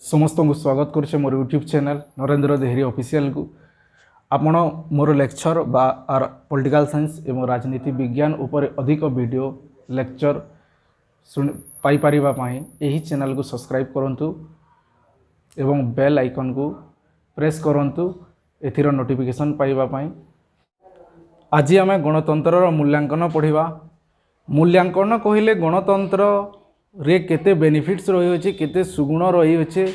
समस्त को स्वागत करुचे मोर यूट्यूब चैनल नरेंद्र देहरी ऑफिशियल को आपण मोर लेक्चर बा पॉलिटिकल साइंस एवं राजनीति विज्ञान उपर अधिक वीडियो लेक्चर पाई परिबा पई एही चैनल को सब्सक्राइब करंतु एवं बेल आइकन को प्रेस करंतु एथिर नोटिफिकेशन पाइबा पई। आज आम गणतंत्र मूल्यांकन पढ़ा। मूल्यांकन कहले गणतंत्र रे केते बेनिफिट्स रही होचे, केते सुगुण रही होचे,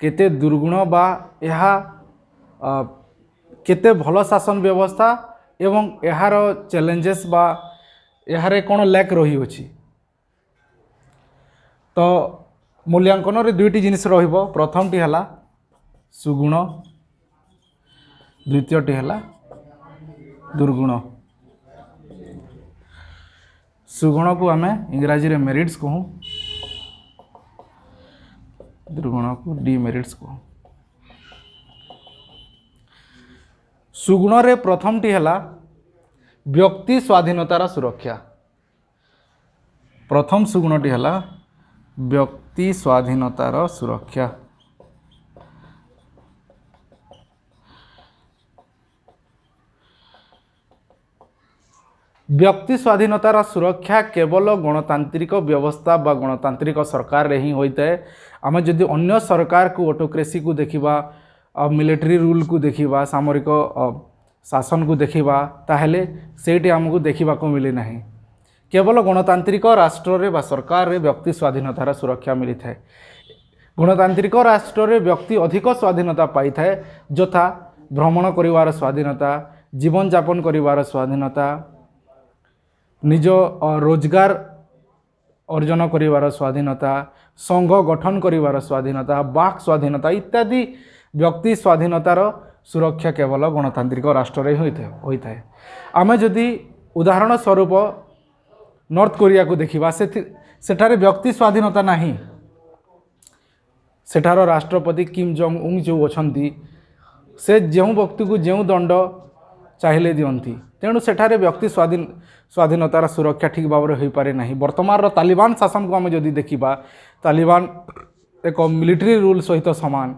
केते दुर्गुण बा यहा केते भल शासन व्यवस्था एवं यार चैलेंजेस बा यारे कौन लैक रही होची। तो मूल्यांकन रे दुईटी जिनिस रहिबो। प्रथम टी हला सुगुण, द्वितीय टी हला दुर्गुण। सुगुण को आम इंग्राजी रे मेरिट्स कहूँ, दुर्गुण को डिमेरिट्स कहूँ। सुगुण रे प्रथम टी हला व्यक्ति स्वाधीनतार सुरक्षा। प्रथम सुगुण टी हला व्यक्ति स्वाधीनतार सुरक्षा। व्यक्ति स्वाधीनतार सुरक्षा केवल गणतांत्रिक व्यवस्था बा गणतांत्रिक सरकार रे ही होता है। आम जदि अन्य सरकार को ऑटोक्रेसी को देखिबा, मिलिट्री रूल को देखिबा, सामरिक शासन को देखिबा, ताहेले सेठी हमको देखिबा को मिले नहीं। केवल गणतांत्रिक राष्ट्र रे बा सरकार रे व्यक्ति स्वाधीनतार सुरक्षा मिली थाए। गणतांत्रिक राष्ट्र रे व्यक्ति अधिक स्वाधीनता पाई थाए, यथा भ्रमण करिवार स्वाधीनता, जीवन यापन करिवार स्वाधीनता, निज रोजगार अर्जन करिवार स्वाधीनता, संघ गठन करिवार स्वाधीनता, वाक स्वाधीनता इत्यादि व्यक्ति स्वाधीनतार सुरक्षा केवल गणतांत्रिक राष्ट्र रे होता है। आमे जदि उदाहरण स्वरूप नॉर्थ कोरिया को देखिबा, सेठारे व्यक्ति स्वाधीनता नहीं। सेठार राष्ट्रपति किम जोंग उंग जो अछंती, से जो व्यक्ति को जो दंड चाहिले दियंती, तेणु सेठारे व्यक्ति स्वाधीनतार सुरक्षा ठीक भाव में हो पारे नहीं। वर्तमान तालिबान शासन को आम जदि देखिबा, तालिबान एक मिलिट्री रूल सहित समान,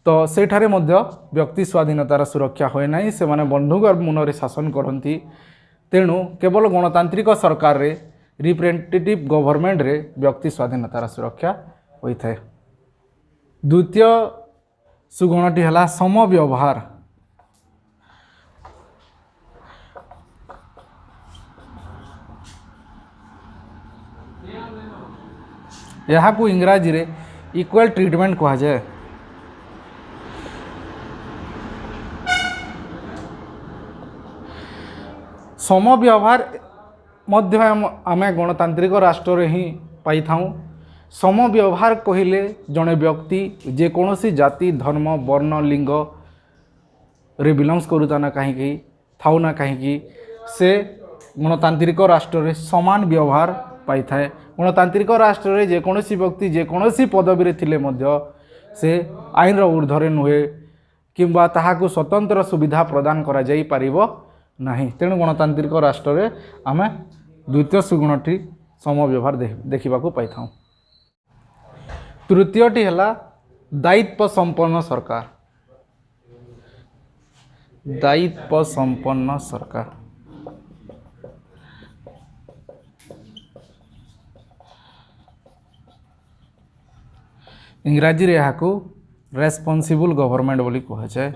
तो सेठारे मध्य व्यक्ति स्वाधीनतार सुरक्षा होए नहीं। से माने बंधुक मुन शासन करती। तेणु केवल गणतांत्रिक सरकार रे रिप्रेजेंटेटिव गवर्नमेंट रे व्यक्ति स्वाधीनतार सुरक्षा होता है। द्वितीय सुगुणटी हला समव्यवहार। यहाँ को इंग्राजी रे इक्वल ट्रीटमेंट कहा जाए। समव्यवहार मध्य आम गणतांत्रिक राष्ट्र रे ही पाई थाऊँ। समव्यवहार कहले जड़े व्यक्ति जेकोसी जाति, धर्म, वर्ण, लिंग रे बिलोंग्स करूता ना कहीं थाऊ ना कहीं, से गणतांत्रिक राष्ट्र रे समान व्यवहार पाई थाए। गणतांत्रिक राष्ट्र रे जेकोसी व्यक्ति जेकोसी पदवी रे थिले मध्य से आईन ऊर्ध्वे नुहे किंबा ताहाकु स्वतंत्र सुविधा प्रदान करा जाई पारिबो नहीं। तेणु गणतांत्रिक राष्ट्र रे आमे द्वितीय सुगुणटी समव्यवहार देखा पाई थाऊ। तृतीयटी हला दायित्व संपन्न सरकार। दायित्व संपन्न सरकार इंग्राजी रे यहाँ रेस्पॉन्सिबल गवर्नमेंट बोली कहा जाए।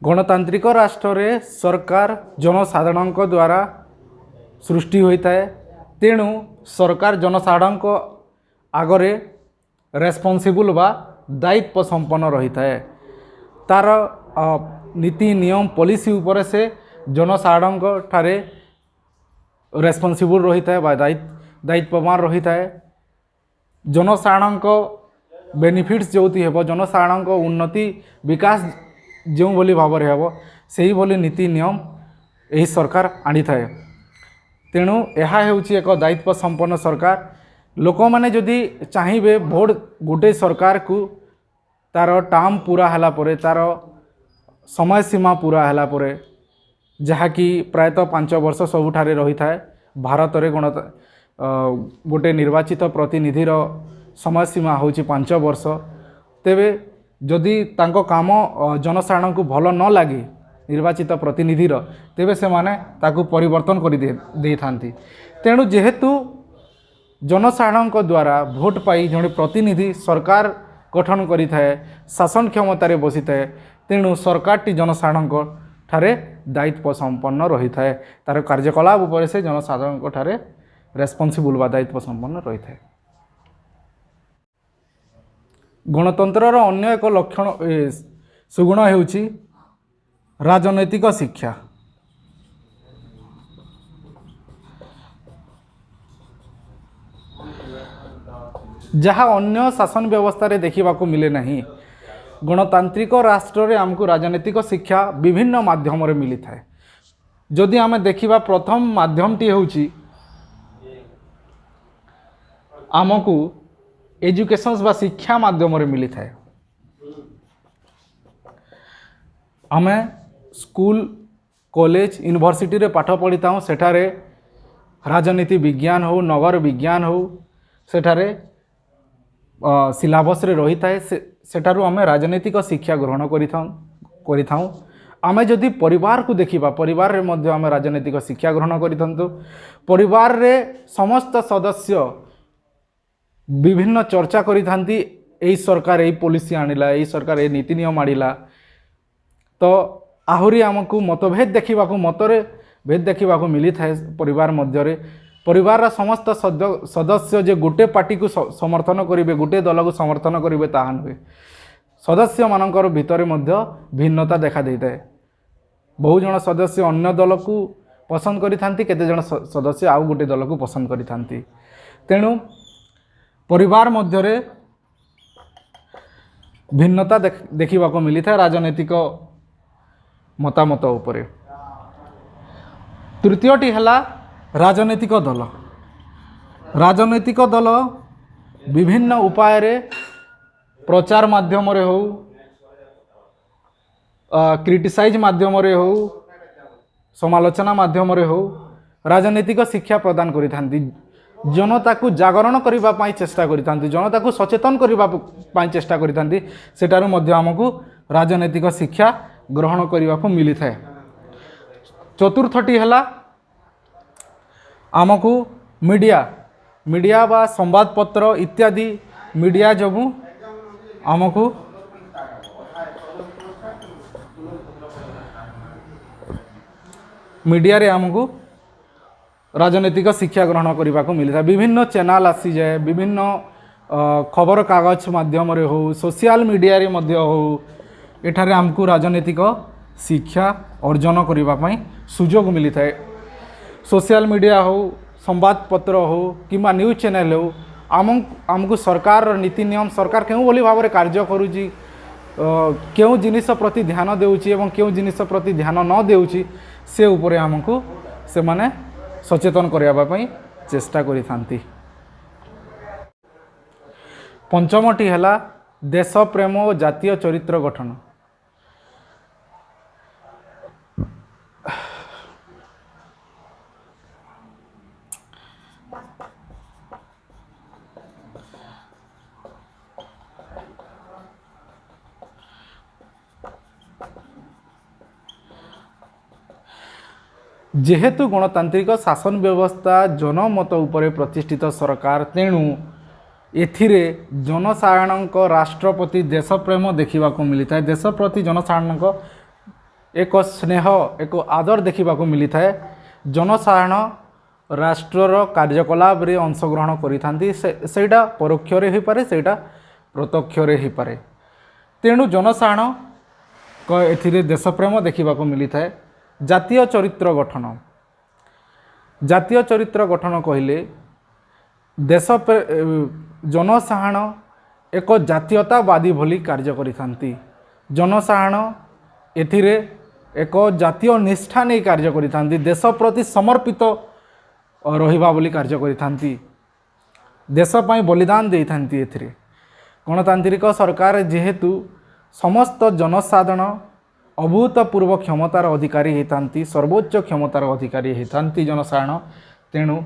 गणतांत्रिक राष्ट्र रे सरकार जनसाधारण द्वारा सृष्टि होता है। तेणु सरकार जनसाधारण आगरे रेस्पॉन्सिबल बा दायित्व संपन्न रही है। तार नीति नियम पॉलिसी उपरे से जनसाधारण ठारे रेस्पॉन्सिबल रही है बा दायित्ववान रही है। जनसाधारण बेनिफिट्स जो हेब, जनसाधारण उन्नति विकास जो बोली भाव में हेब, से बोली नीति नियम यही सरकार आनी थाए। तेणु यह होची एक दायित्व संपन्न सरकार। लोक मैंने जदि चाहिए भोट गोटे सरकार को तार टार्म पूरा हला परे, तार समय सीमा पूरा हला परे जहाँकि प्रायतः 5 वर्ष सबुठारे रही था भारत में गोटे निर्वाचित प्रतिनिधिर समय सीमा हूँ 5 वर्ष। तेबे जदि तांको काम जनसाधारण को भल न लगे निर्वाचित प्रतिनिधिर तेबे से माने ताकू परिवर्तन कर दे थांती। तेणु जेहेतु जनसाधारण द्वारा भोट पाई जड़े प्रतिनिधि सरकार गठन करि थाए शासन क्षमतार बसी थाए तेणु सरकार टी जनसाधारण ठारे दायित्व संपन्न रही थाए तार कार्यकलाप उपर से जनसाधारण ठारे रेस्पॉन्सिबल बा दायित्व संपन्न रही थाए। गणतंत्र अन्य एक लक्षण सुगुण हेउची राजनैतिक शिक्षा। जहाँ अन्य शासन व्यवस्था रे देखा मिले नहीं। गणतांत्रिक राष्ट्र रे आमको राजनैतिक शिक्षा विभिन्न माध्यम रे मिली थाए। जदि आम देखा प्रथम माध्यमटी होउची आमको एजुकेशन बा शिक्षा माध्यम रे मिली थाए। आम स्कूल कॉलेज यूनिवर्सिटी रे पाठ पढ़ी था सेठारे राजनीति विज्ञान हो नगर विज्ञान हो सेठारे सिलेबस रे रही थाए सेठारु आम राजनीतिक शिक्षा ग्रहण करिथाऊ। आमे जदि परिवार को देखिबा परिवार रे मध्य आम राजनीतिक शिक्षा ग्रहण करिथंतु। परिवार रे समस्त सदस्य विभिन्न चर्चा करिथांती एई सरकार एई पॉलिसी आनिला एई सरकार एई नीति नियम आनिला तो आहुरी आमको मतभेद देखा मतरे भेद देखा मिली थाए। परिवार मध्य परिवार समस्त सदस्य जे गोटे पार्टी को समर्थन करेंगे गोटे दल को समर्थन करेंगे ताहा नुहे सदस्य मानकर भितर मध्य भिन्नता देखा देता है। बहु जन सदस्य अन्य दल को पसंद करिथांती केते जन सदस्य आउ गोटे दल को पसंद करिथांती। तेणु परिवार मध्य भिन्नता देखा मिली था राजनैतिक मतामत उपरे। तृतीयटी है राजनैतिक दल। राजनैतिक दल विभिन्न उपाय रे प्रचार माध्यम रे हो क्रिटिसाइज माध्यम रे हो समालोचना माध्यम रे हो राजनैतिक शिक्षा प्रदान करि थांती। जनता को जागरण करिबा पाई चेष्टा करि थांती जनता को सचेतन करिबा पाई चेष्टा करि थांती सेटारु मध्य हमकु राजनैतिक शिक्षा ग्रहण करिबा को मिली थाए। चतुर्थटी है आमको मीडिया बा संवादपत्र इत्यादि मीडिया जगू आमको मीडिया रे आमको राजनैतिक शिक्षा ग्रहण करने को मिलता है। विभिन्न चैनल आसी जाए विभिन्न खबर कागज माध्यम रे हो सोशल मीडिया रे मध्य हो एठारे आमको राजनैतिक शिक्षा अर्जन करने सुजोग मिलता है। सोशल मीडिया हो संवादपत्र हो कि न्यूज चैनल हो आमको सरकार नीति नियम सरकार क्यों बोली भाव में कार्य करुच्ची क्यों जिनिस प्रति ध्यान देउची एवं क्यों जिनिस प्रति ध्यान न देउची से उपरे आमको से माने सचेतन करने चेष्टा करि थांती। पंचमटी है देश प्रेम और जातीय चरित्र गठन। जेहेतु गणतांत्रिक शासन व्यवस्था जनमत उपरे प्रतिष्ठित सरकार तेणु एथिरे जनसाधारण राष्ट्रपति देश प्रेम देखा मिलता है। देश प्रति जनसाधारण एक स्नेह एक आदर देखा मिलता है। जनसाधारण राष्ट्रर कार्यकलाप रे अंशग्रहण करिथांती सेटा परोक्ष रे ही पारे सेटा प्रत्यक्ष रे ही पारे। तेणु जनसाधारण को एथिरे देश प्रेम देखा मिलता है। जातीय चरित्र गठन जातीय चरित्र गठन कहले देश जनसाधारण एक जातीयतावादी भली कार्य करिथांती। जनसाधारण एथिरे एक जातीय निष्ठा नहीं कार्य करिथांती देश प्रति समर्पित रहिबा बोली कार्य करिथांती देश पई बलिदान देइथांती। एथिरे गणतांत्रिक सरकार जेहेतु समस्त जनसाधारण अभूतपूर्व क्षमतार अधिकारी होता सर्वोच्च क्षमतार अधिकारी होता जनसाधारण तेणु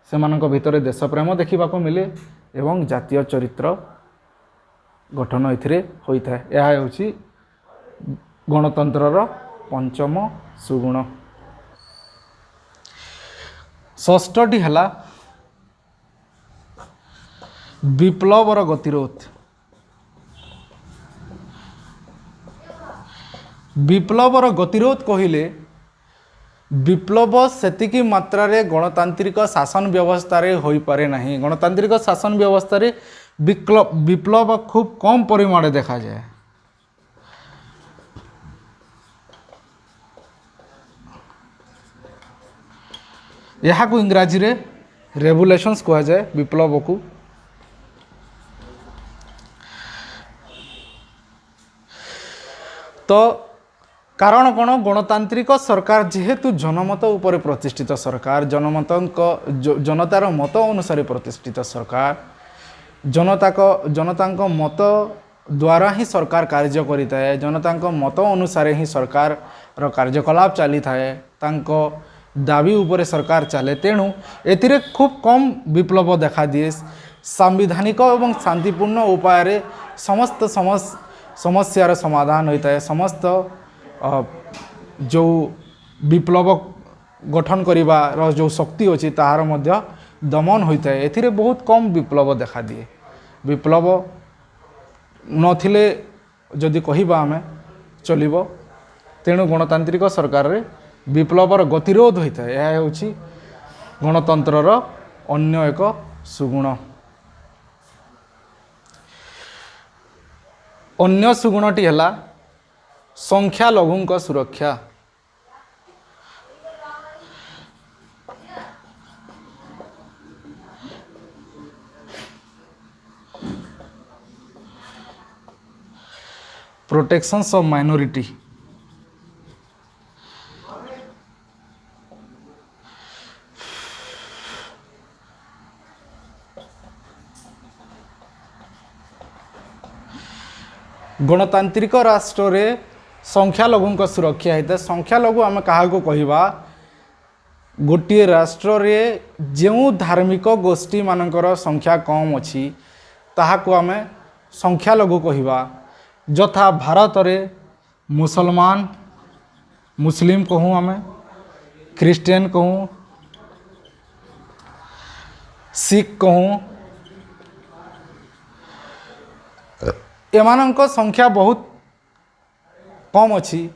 से भितर देशप्रेम देखा मिले एवं जातीय चरित्र गठन ए होता है। यह हूँ गणतंत्रर पंचम सुगुण। षष्ठटी है विप्लवर गतिरोध। विप्लवर गतिरोध कहले विप्लव सेतिकी मात्रा रे गणतांत्रिक शासन व्यवस्था रे होई पारे नहीं। गणतांत्रिक शासन व्यवस्था रे विप्लव खूब कम परिमाण देखा जाए। यहाँ को इंग्राजी रे रेवोल्यूशंस कहा जाए विप्लव को। तो कारण कौन गणतांत्रिक सरकार जेहेतु जनमत उपर प्रतिष्ठित सरकार जनतार मत अनुसार प्रतिष्ठित सरकार जनता मत द्वारा ही सरकार कार्य करिता है। जनता मत अनुसार ही सरकार रो कार्यकलाप चली थाए दाबी उपरे सरकार चले। तेणु एथिरे खूब कम विप्लव देखा दिए। सांविधानिक एवं शांतिपूर्ण उपाय समस्त समस्यार समाधान होता है। समस्त जो विप्लव गठन करिवार जो शक्ति अच्छी ताहार मध्य दमन होता है। एथिरे बहुत कम विप्लव देखा दिए। विप्लव नथिले जदि कहिबा आमे चलिबो। तेणु गणतांत्रिक सरकार रे विप्लवर गतिरोध होता है। यह हूँ गणतंत्रर अन्य एक सुगुण। अन्य सुगुणटी है संख्यालघु सुरक्षा। Protections of minority. गणतांत्रिक राष्ट्र रे संख्यालघु सुरक्षा होता है। संख्यालघु आम क्या कहवा गोटे राष्ट्र रे जो धार्मिक गोष्ठी मानकर संख्या कम अच्छी ताहाको आम संख्यालघु कहवा। यथा भारत रे मुसलमान मुस्लिम कहूँ आम ख्रीस्टियन कहूँ सिख कहूँ एमानंक संख्या बहुत कम अच्छी।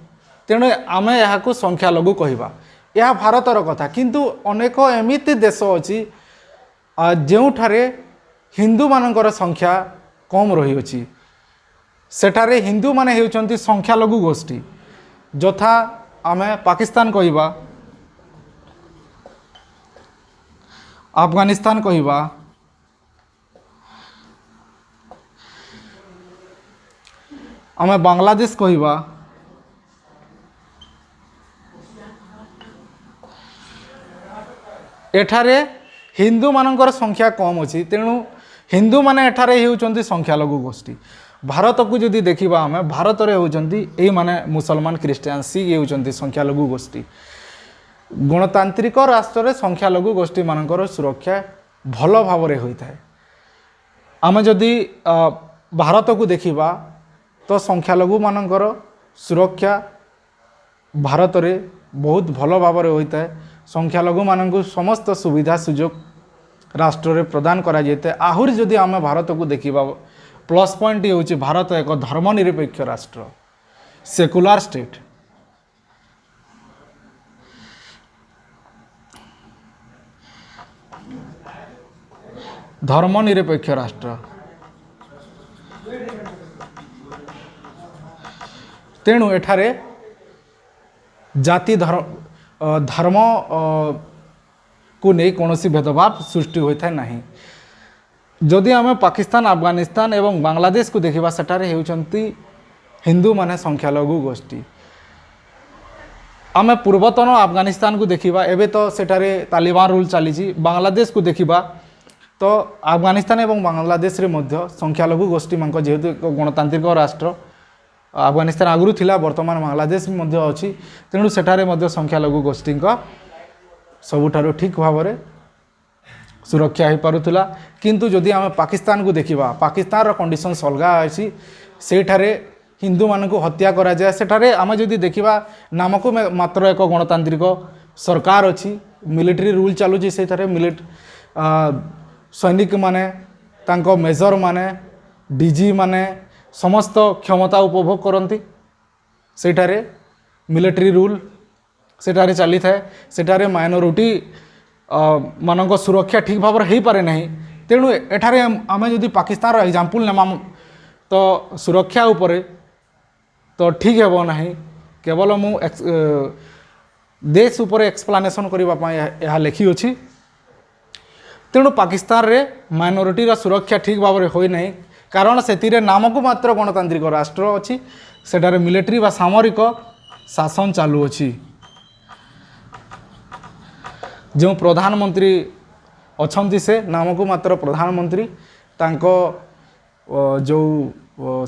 तेणु आम यहाँ संख्यालघु कहवा। यह भारतर कथा किंतु अनेक एमिति देश अच्छी जो हिंदू मानकर संख्या कम रही अछि। सेठारे हिंदू माने हेउचंती संख्यालघु गोष्ठी। यथा आम पाकिस्तान कहवा अफगानिस्तान कहवा आम बांग्लादेश कहवा एठारे हिंदू मानकर संख्या कम अच्छी। तेणु हिंदू माने एठारे हेउचंती संख्यालघु गोष्ठी। भारत को जदि देखा आम भारत में होती यही माने मुसलमान ख्रीस्टियान सिख होती संख्यालघु गोष्ठी। गणतांत्रिक राष्ट्र में संख्यालघु गोष्ठी मानकर सुरक्षा भल भाव में होता है। आम जदि भारत को देखा तो संख्यालघु मानकर सुरक्षा भारत में बहुत भल भाव में होता है। संख्यालघु मानक समस्त सुविधा सुजोग राष्ट्र में प्रदान करा जाता है। आहुरी जदि आम भारत को देखा प्लस पॉइंट ये हूँ भारत एक धर्मनिरपेक्ष राष्ट्र सेकुलर स्टेट। धर्मनिरपेक्ष राष्ट्र तेणु एठारे जाति धर्म को नहीं कौन भेदभाव सृष्टि होता है नहीं। जदि आम पाकिस्तान अफगानिस्तान एवं बांग्लादेश को देखा सेठारे हेउचंती हिंदू माने संख्यालघु गोष्ठी। आम पूर्वतन अफगानिस्तान को देखा एवं तो सेठारे तालिबान रूल चली। बांग्लादेश को देखा तो अफगानिस्तान एवं बांग्लादेश रे मध्य संख्यालघु गोष्ठी मान जेहेतु एक गणतांत्रिक राष्ट्र अफगानिस्तान आगुरी थिला वर्तमान बांग्लादेश मध्य अछि तेणु सेठारे मध्य संख्यालघु गोष्ठी सबुठारु ठीक भाव में सुरक्षा हो पारुला किंतु जदि आम पाकिस्तान को देखा पाकिस्तान कंडीशंस अलग अच्छी सेठारे हिंदू मानक हत्या करा जाए सेठारे आम जदि देखा नामक मात्र एक गणतांत्रिक सरकार अच्छी मिलिट्री रूल चलुची से सैनिक माने तांको मेजर माने डीजी माने समस्त क्षमता उपभोग करती सेठारे मिलिट्री रूल सेठारे चली थाए सेठारे माइनोरिटी मानक सुरक्षा ठीक भाव हो पारे नहीं तेणु एठारे आम जदि पाकिस्तान एग्जांपल नेमा तो सुरक्षा उपरे तो ठीक है ना केवल मु देश उपर एक्सप्लानेसन करने लिखी अच्छी तेणु पाकिस्तान रे माइनोरिटी सुरक्षा ठीक भाव में होई नहीं कारण से नामक मात्र गणतांत्रिक राष्ट्र अच्छी सेठारे मिलिट्री बा सामरिक शासन चालू अच्छी जो प्रधानमंत्री अच्छी से नामक मात्र प्रधानमंत्री तांको जो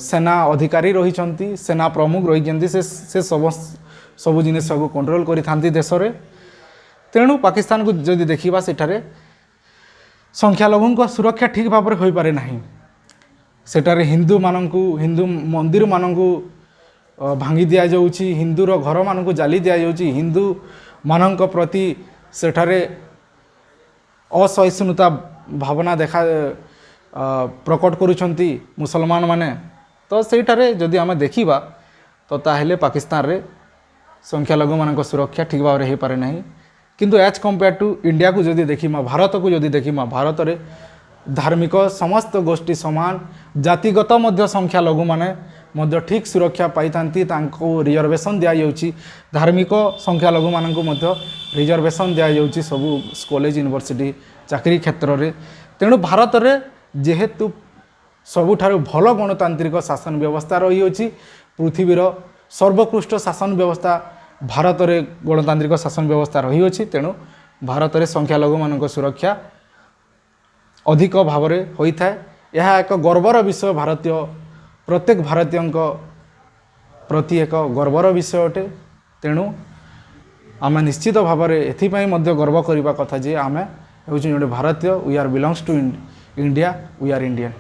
सेना अधिकारी रही सेना प्रमुख रही से सब जिनिस को कंट्रोल करी देश में तेणु पाकिस्तान को जदि देखा सेठारे संख्यालघु सुरक्षा ठीक भाव में हो पारे नहीं सेठारे हिंदू मानू हिंदू मंदिर मानू भांगी दि जाऊँगी हिंदूर घर मानू जाली दि जाऊँगी हिंदू मानक प्रति सेठारे असहिष्णुता भावना देखा प्रकट करुछंती मुसलमान माने तो सेठारे जदि आम देखा तो ताहेले पाकिस्तान रे संख्यालघु मान सुरक्षा ठीक भाव में हो पारे नहीं किंतु एज कंपेयर टू इंडिया को जदि देखिमा भारत को जदि देखिमा भारत रे धार्मिक समस्त गोष्ठी समान जातिगत मध्य संख्यालघु माने मध्य ठीक सुरक्षा पाई रिजर्वेशन दि जाउची धार्मिक संख्यालघु मानक मध्य रिजर्वेशन दि जाउची सबु कॉलेज यूनिवर्सिटी चाकरी क्षेत्र में तेणु भारत रे जेहेतु सबुठारु भल गणतांत्रिक शासन व्यवस्था रही अछि पृथ्वीर सर्वोत्कृष्ट शासन व्यवस्था भारत रे गणतांत्रिक शासन व्यवस्था रही अछि तेणु भारत रे संख्यालघु मानक सुरक्षा अधिक भाव में होता है यह एक गर्वर विषय भारतीय प्रत्येक भारतीय प्रति एक गर्वर विषय अटे तेणु आम निश्चित भाव में एथिपाई मध्य गर्व करने कथा जे आम हूँ भारतीय we are belongs to India we are Indian.